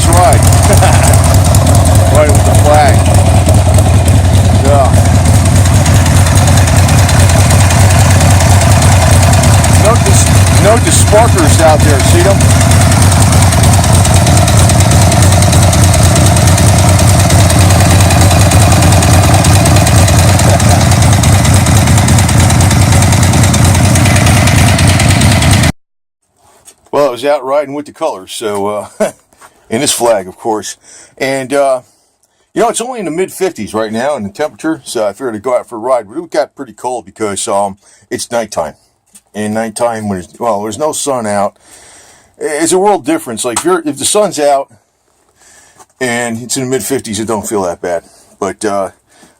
last ride. Riding with the flag. Yeah. Note the sparkers out there, see them? Well, I was out riding with the colors, so, in this flag, of course. And, it's only in the mid-50s right now in the temperature, so I figured to go out for a ride. But it got pretty cold because, it's nighttime. And nighttime, there's no sun out. It's a world difference. Like, if the sun's out and it's in the mid-50s, it don't feel that bad. But, I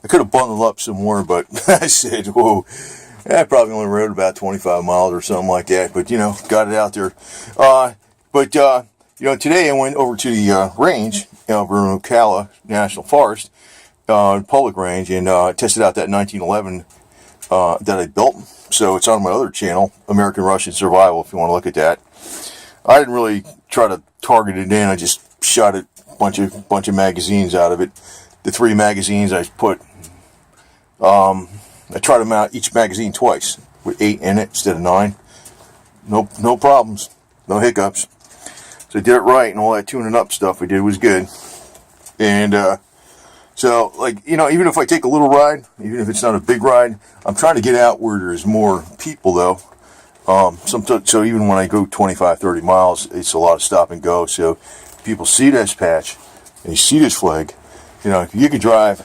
could have bundled up some more, but I said, whoa. I probably only rode about 25 miles or something like that, but, got it out there. Today I went over to the range, over in Ocala National Forest, public range, and tested out that 1911 that I built. So it's on my other channel, American Russian Survival, if you want to look at that. I didn't really try to target it in. I just shot a bunch of magazines out of it. The 3 magazines I put... I tried them out each magazine twice with 8 in it instead of 9. No problems, no hiccups. So I did it right, and all that tuning up stuff we did was good. And even if I take a little ride, even if it's not a big ride, I'm trying to get out where there's more people though. So even when I go 25, 30 miles, it's a lot of stop and go. So people see this patch, and you see this flag. You can drive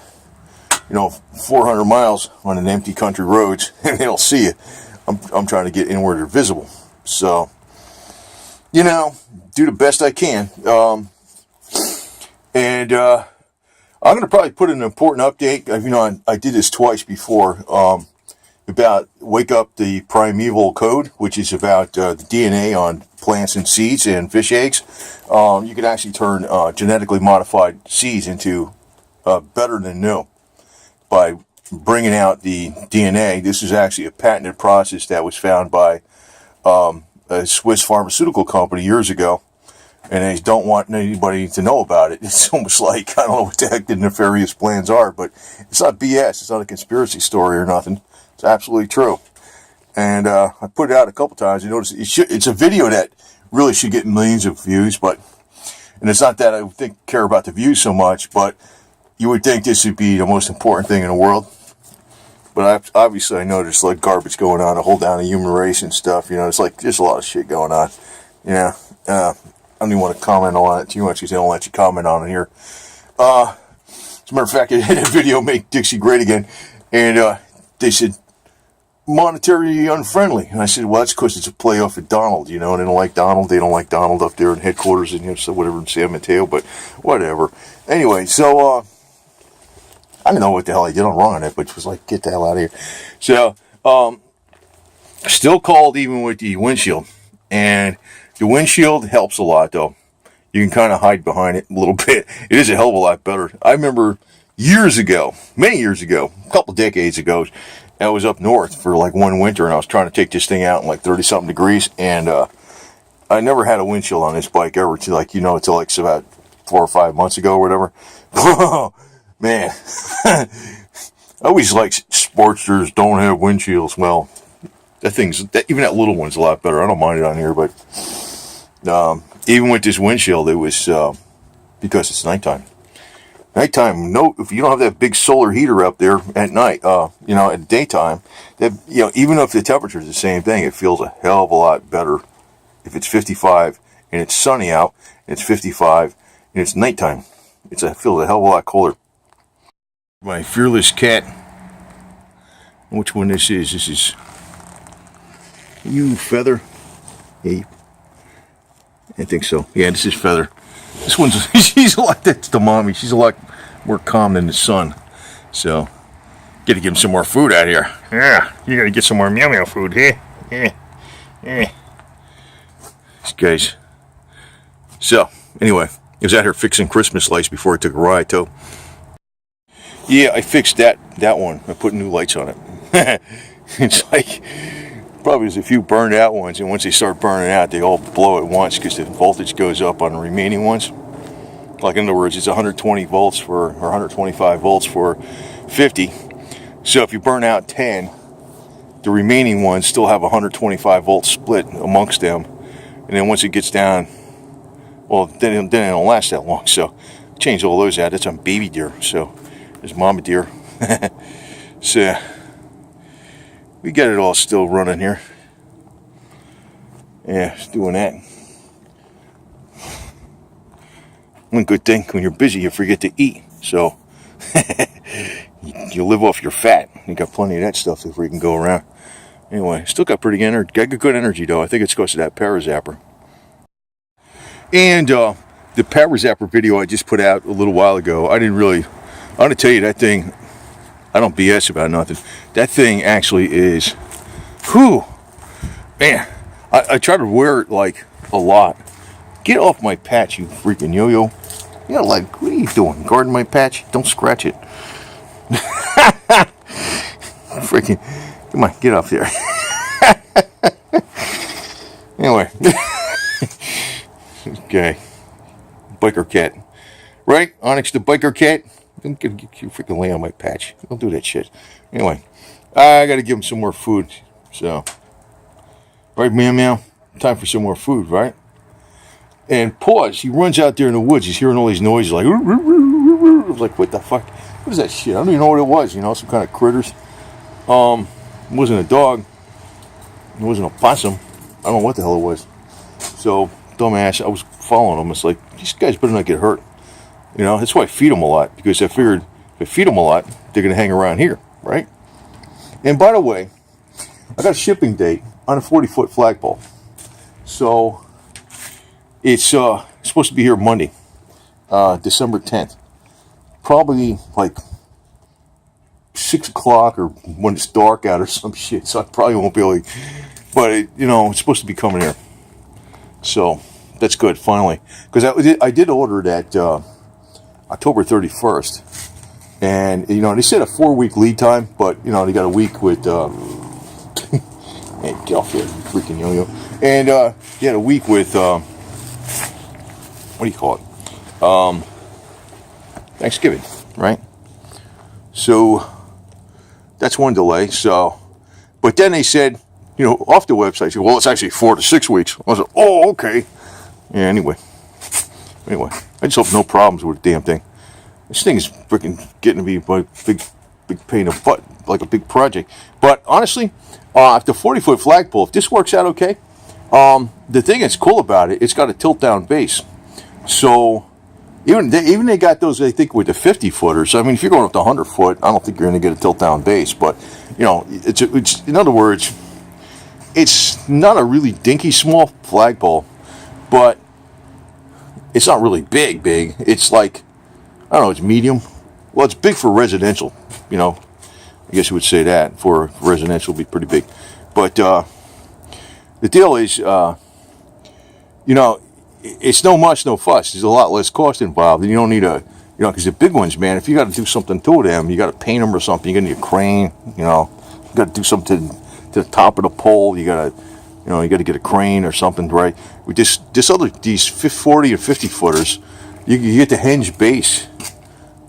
400 miles on an empty country roads and they don't see it. I'm trying to get in where they're visible. So, do the best I can. I'm going to probably put an important update. I did this twice before, about Wake Up the Primeval Code, which is about the DNA on plants and seeds and fish eggs. You can actually turn genetically modified seeds into better than new by bringing out the DNA. This is actually a patented process that was found by a Swiss pharmaceutical company years ago, and they don't want anybody to know about it. It's almost like, I don't know what the heck the nefarious plans are, but it's not BS. It's not a conspiracy story or nothing. It's absolutely true. And I put it out a couple times. You notice it's a video that really should get millions of views, and it's not that I care about the views so much, but you would think this would be the most important thing in the world. But obviously I know there's like garbage going on to hold down the human race and stuff. It's like there's a lot of shit going on. I don't even want to comment on it too much because they don't let you comment on it here. As a matter of fact, I did a video, Make Dixie Great Again, and they said, monetary unfriendly. And I said, well, that's because it's a play off of Donald, They don't like Donald. They don't like Donald up there in headquarters and so whatever in San Mateo, but whatever. Anyway, so, I don't know what the hell I did wrong on it, but it was like, get the hell out of here. So, still cold even with the windshield. And the windshield helps a lot, though. You can kind of hide behind it a little bit. It is a hell of a lot better. I remember many years ago, a couple decades ago, I was up north for like one winter, and I was trying to take this thing out in like 30-something degrees, and I never had a windshield on this bike ever till like about 4 or 5 months ago or whatever. Man, I always like Sportsters don't have windshields. Well, even that little one's a lot better. I don't mind it on here, but even with this windshield, it was because it's nighttime. Nighttime, if you don't have that big solar heater up there at night, at daytime, even if the temperature is the same thing, it feels a hell of a lot better if it's 55 and it's sunny out, and it's 55 and it's nighttime. It feels a hell of a lot colder. My fearless cat. Which one this is? This is you, Feather. Hey, I think so. Yeah, this is Feather. This one's that's the mommy. She's a lot more calm than the son. So, gotta give him some more food out here. Yeah, you gotta get some more meow meow food here. Yeah. These guys. So, anyway, I was out here fixing Christmas lights before I took a ride, too. Yeah, I fixed that one. I put new lights on it. It's like, probably there's a few burned out ones, and once they start burning out, they all blow at once because the voltage goes up on the remaining ones. Like, in other words, it's 120 volts for, or 125 volts for 50. So if you burn out 10, the remaining ones still have 125 volts split amongst them. And then once it gets down, well, then it don't last that long. So change all those out. That's on baby deer. So there's mama deer. So we got it all still running here. Yeah, just doing that. One good thing, when you're busy, you forget to eat. So you live off your fat. You got plenty of that stuff if we can go around. Anyway, still got pretty energy. Got good energy though. I think it's because of that Power Zapper. And the Power Zapper video I just put out a little while ago, I'm going to tell you, that thing, I don't BS about nothing. That thing actually is, whew, man, I try to wear it like a lot. Get off my patch, you freaking yo-yo. You know, like, what are you doing? Guarding my patch? Don't scratch it. Freaking, come on, get off there. Anyway. Okay. Biker cat. Right? Onyx the biker cat. Don't you freaking lay on my patch. Don't do that shit. Anyway. I gotta give him some more food. So. Right, meow meow? Time for some more food, right? And pause. He runs out there in the woods. He's hearing all these noises like, like, what the fuck? What is that shit? I don't even know what it was. You know, some kind of critters. It wasn't a dog. It wasn't a possum. I don't know what the hell it was. So, dumbass, I was following him. It's like, these guys better not get hurt. You know, that's why I feed them a lot. Because I figured if I feed them a lot, they're going to hang around here, right? And by the way, I got a shipping date on a 40-foot flagpole. So, it's supposed to be here Monday, December 10th. Probably like 6 o'clock or when it's dark out or some shit. So I probably won't be able to, but it's supposed to be coming here. So that's good, finally. Because I did order that October 31st. And, they said a 4-week lead time, but, they got a week with, hey, get off here, you freaking yo-yo. And you had a week with, what do you call it? Thanksgiving, right? So that's one delay. So, but then they said, off the website, well, it's actually 4 to 6 weeks. I was like, oh, okay. Yeah, anyway, I just hope no problems with the damn thing. This thing is freaking getting to be a big pain in the butt, like a big project. But honestly, the 40-foot flagpole, if this works out okay, the thing that's cool about it, it's got a tilt-down base. So even they got those, I think, with the 50-footers. I mean, if you're going up to 100-foot, I don't think you're going to get a tilt-down base. But, it's in other words, it's not a really dinky small flagpole, but it's not really big. It's like, I don't know, it's medium. Well, it's big for residential, I guess you would say that. For residential, it'd be pretty big. But the deal is, it's no muss, no fuss. There's a lot less cost involved. And you don't need because the big ones, man, if you got to do something to them, you got to paint them or something, you're going to need a crane, you got to do something to the top of the pole, you got to get a crane or something, right? With these 40 or 50 footers, you get the hinge base,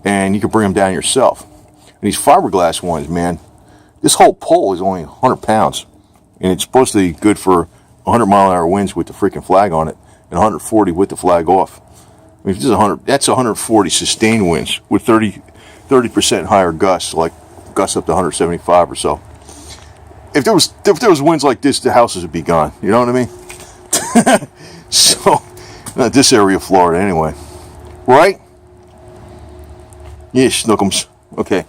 and you can bring them down yourself. And these fiberglass ones, man, this whole pole is only 100 pounds, and it's supposed to be good for 100-mile-an-hour winds with the freaking flag on it, and 140 with the flag off. I mean, if this is 100, that's 140 sustained winds with 30% higher gusts, like gusts up to 175 or so. If there was winds like this, the houses would be gone. You know what I mean? So, not this area of Florida anyway, right? Yeah, Snookums. Okay.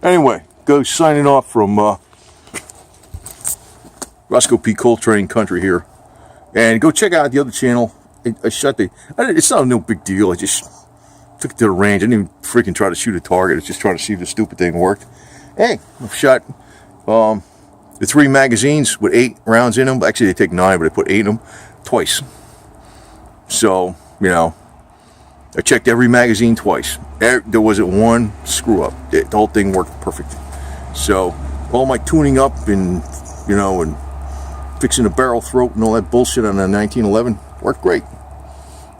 Anyway, go signing off from Roscoe P. Coltrane Country here. And go check out the other channel. It's not no big deal. I just took it to the range. I didn't even freaking try to shoot a target. I was just trying to see if the stupid thing worked. Hey, I've shot the 3 magazines with 8 rounds in them. Actually, they take 9, but I put 8 in them twice. So, I checked every magazine twice. There wasn't one screw up. The whole thing worked perfect. So, all my tuning up and, and fixing the barrel throat and all that bullshit on the 1911 worked great.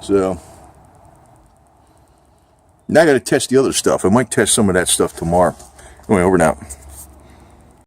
So, Now I got to test the other stuff. I might test some of that stuff tomorrow. Anyway, over and out.